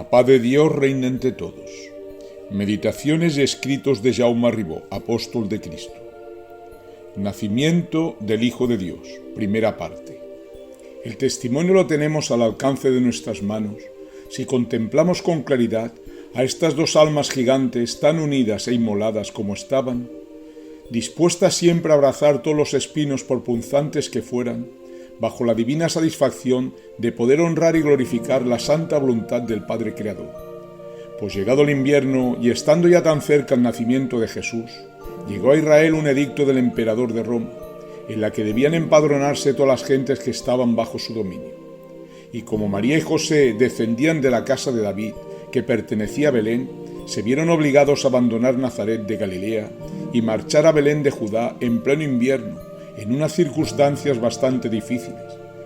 La paz de Dios reina entre todos. Meditaciones y escritos de Jaume Ribó, apóstol de Cristo. Nacimiento del Hijo de Dios, primera parte. El testimonio lo tenemos al alcance de nuestras manos si contemplamos con claridad a estas dos almas gigantes tan unidas e inmoladas como estaban, dispuestas siempre a abrazar todos los espinos por punzantes que fueran, bajo la divina satisfacción de poder honrar y glorificar la santa voluntad del Padre Creador. Pues llegado el invierno y estando ya tan cerca el nacimiento de Jesús, llegó a Israel un edicto del emperador de Roma, en la que debían empadronarse todas las gentes que estaban bajo su dominio. Y como María y José descendían de la casa de David, que pertenecía a Belén, se vieron obligados a abandonar Nazaret de Galilea y marchar a Belén de Judá en pleno invierno, en unas circunstancias bastante difíciles,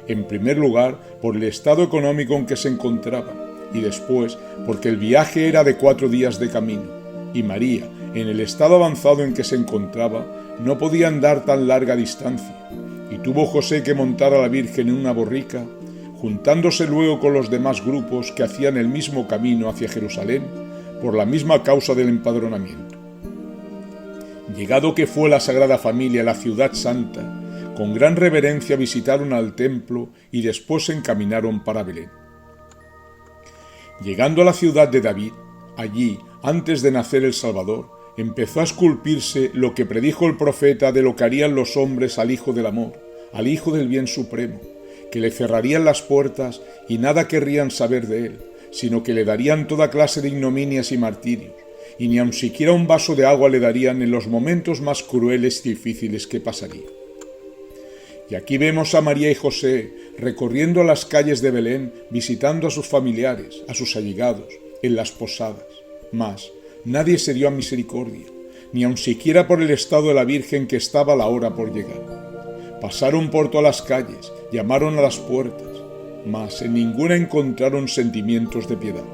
en primer lugar por el estado económico en que se encontraban, y después porque el viaje era de 4 días de camino, y María, en el estado avanzado en que se encontraba, no podía andar tan larga distancia, y tuvo José que montar a la Virgen en una borrica, juntándose luego con los demás grupos que hacían el mismo camino hacia Jerusalén, por la misma causa del empadronamiento. Llegado que fue la Sagrada Familia a la ciudad santa, con gran reverencia visitaron al templo y después se encaminaron para Belén. Llegando a la ciudad de David, allí, antes de nacer el Salvador, empezó a esculpirse lo que predijo el profeta de lo que harían los hombres al Hijo del Amor, al Hijo del Bien Supremo, que le cerrarían las puertas y nada querrían saber de él, sino que le darían toda clase de ignominias y martirios, y ni aun siquiera un vaso de agua le darían en los momentos más crueles y difíciles que pasaría. Y aquí vemos a María y José recorriendo las calles de Belén, visitando a sus familiares, a sus allegados, en las posadas. Mas nadie se dio a misericordia, ni aun siquiera por el estado de la Virgen que estaba a la hora por llegar. Pasaron por todas las calles, llamaron a las puertas, mas en ninguna encontraron sentimientos de piedad.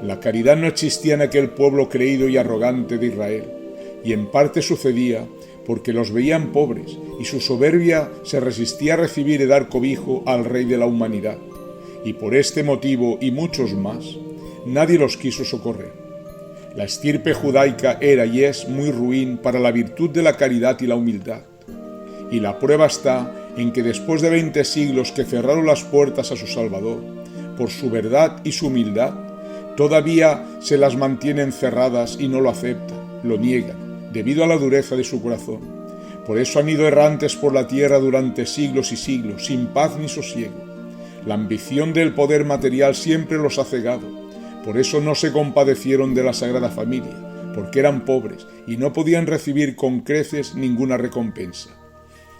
La caridad no existía en aquel pueblo creído y arrogante de Israel, y en parte sucedía porque los veían pobres y su soberbia se resistía a recibir y dar cobijo al Rey de la humanidad, y por este motivo y muchos más, nadie los quiso socorrer. La estirpe judaica era y es muy ruin para la virtud de la caridad y la humildad, y la prueba está en que después de 20 siglos que cerraron las puertas a su Salvador, por su verdad y su humildad, todavía se las mantienen cerradas y no lo aceptan, lo niegan, debido a la dureza de su corazón. Por eso han ido errantes por la tierra durante siglos y siglos, sin paz ni sosiego. La ambición del poder material siempre los ha cegado. Por eso no se compadecieron de la Sagrada Familia, porque eran pobres y no podían recibir con creces ninguna recompensa.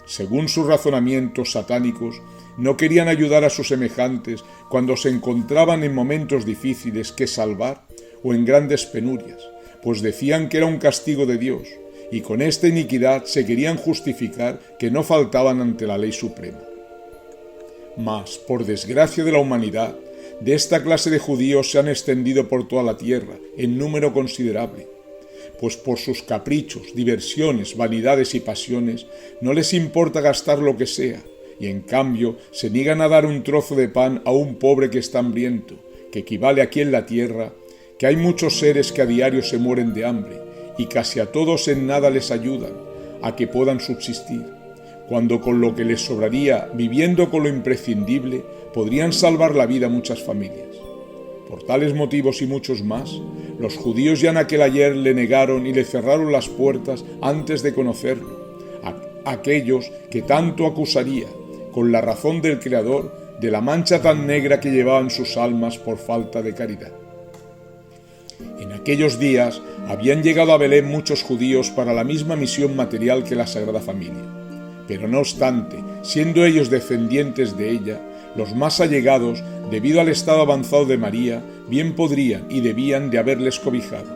Según sus razonamientos satánicos, no querían ayudar a sus semejantes cuando se encontraban en momentos difíciles que salvar o en grandes penurias, pues decían que era un castigo de Dios, y con esta iniquidad se querían justificar que no faltaban ante la ley suprema. Mas, por desgracia de la humanidad, de esta clase de judíos se han extendido por toda la tierra, en número considerable, pues por sus caprichos, diversiones, vanidades y pasiones no les importa gastar lo que sea, y en cambio se niegan a dar un trozo de pan a un pobre que está hambriento, que equivale aquí en la tierra, que hay muchos seres que a diario se mueren de hambre, y casi a todos en nada les ayudan, a que puedan subsistir, cuando con lo que les sobraría, viviendo con lo imprescindible, podrían salvar la vida a muchas familias. Por tales motivos y muchos más, los judíos ya en aquel ayer le negaron y le cerraron las puertas antes de conocerlo, a aquellos que tanto acusaría, con la razón del Creador, de la mancha tan negra que llevaban sus almas por falta de caridad. En aquellos días habían llegado a Belén muchos judíos para la misma misión material que la Sagrada Familia, pero no obstante, siendo ellos descendientes de ella, los más allegados, debido al estado avanzado de María, bien podrían y debían de haberles cobijado.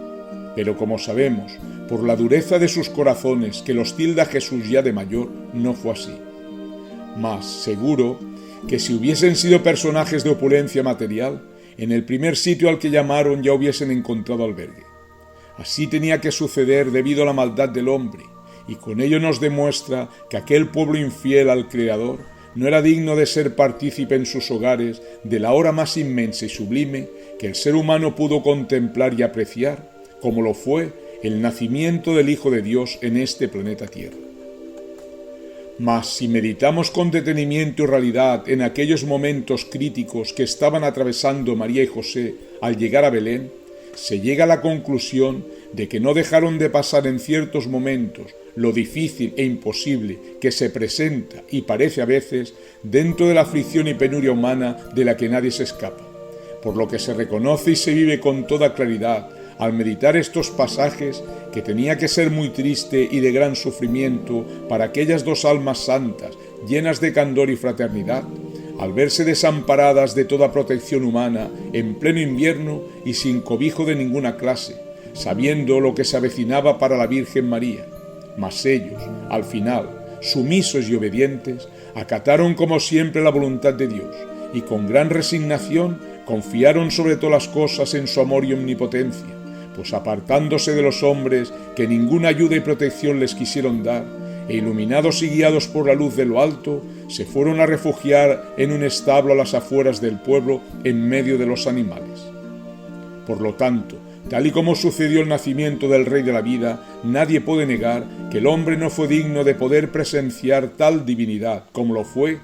Pero como sabemos, por la dureza de sus corazones que los tilda Jesús ya de mayor, no fue así. Mas seguro que si hubiesen sido personajes de opulencia material, en el primer sitio al que llamaron ya hubiesen encontrado albergue. Así tenía que suceder debido a la maldad del hombre, y con ello nos demuestra que aquel pueblo infiel al Creador no era digno de ser partícipe en sus hogares de la obra más inmensa y sublime que el ser humano pudo contemplar y apreciar, como lo fue el nacimiento del Hijo de Dios en este planeta Tierra. Mas si meditamos con detenimiento y realidad en aquellos momentos críticos que estaban atravesando María y José al llegar a Belén, se llega a la conclusión de que no dejaron de pasar en ciertos momentos lo difícil e imposible que se presenta y parece a veces dentro de la aflicción y penuria humana de la que nadie se escapa, por lo que se reconoce y se vive con toda claridad al meditar estos pasajes que tenía que ser muy triste y de gran sufrimiento para aquellas dos almas santas, llenas de candor y fraternidad, al verse desamparadas de toda protección humana en pleno invierno y sin cobijo de ninguna clase, sabiendo lo que se avecinaba para la Virgen María. Mas ellos, al final, sumisos y obedientes, acataron como siempre la voluntad de Dios y con gran resignación confiaron sobre todas las cosas en su amor y omnipotencia, pues apartándose de los hombres que ninguna ayuda y protección les quisieron dar, e iluminados y guiados por la luz de lo alto, se fueron a refugiar en un establo a las afueras del pueblo en medio de los animales. Por lo tanto, tal y como sucedió el nacimiento del Rey de la Vida, nadie puede negar que el hombre no fue digno de poder presenciar tal divinidad como lo fue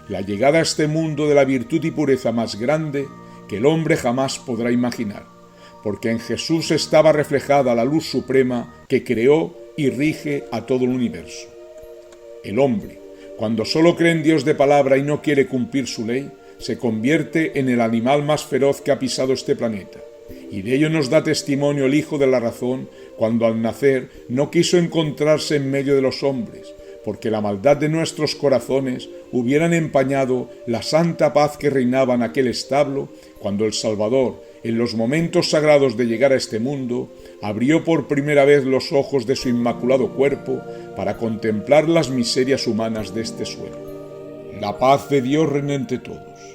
la llegada a este mundo de la virtud y pureza más grande que el hombre jamás podrá imaginar, porque en Jesús estaba reflejada la luz suprema que creó y rige a todo el universo. El hombre, cuando solo cree en Dios de palabra y no quiere cumplir su ley, se convierte en el animal más feroz que ha pisado este planeta. Y de ello nos da testimonio el Hijo de la Razón, cuando al nacer no quiso encontrarse en medio de los hombres, porque la maldad de nuestros corazones hubieran empañado la santa paz que reinaba en aquel establo, cuando el Salvador, en los momentos sagrados de llegar a este mundo, abrió por primera vez los ojos de su inmaculado cuerpo para contemplar las miserias humanas de este suelo. La paz de Dios reine entre todos.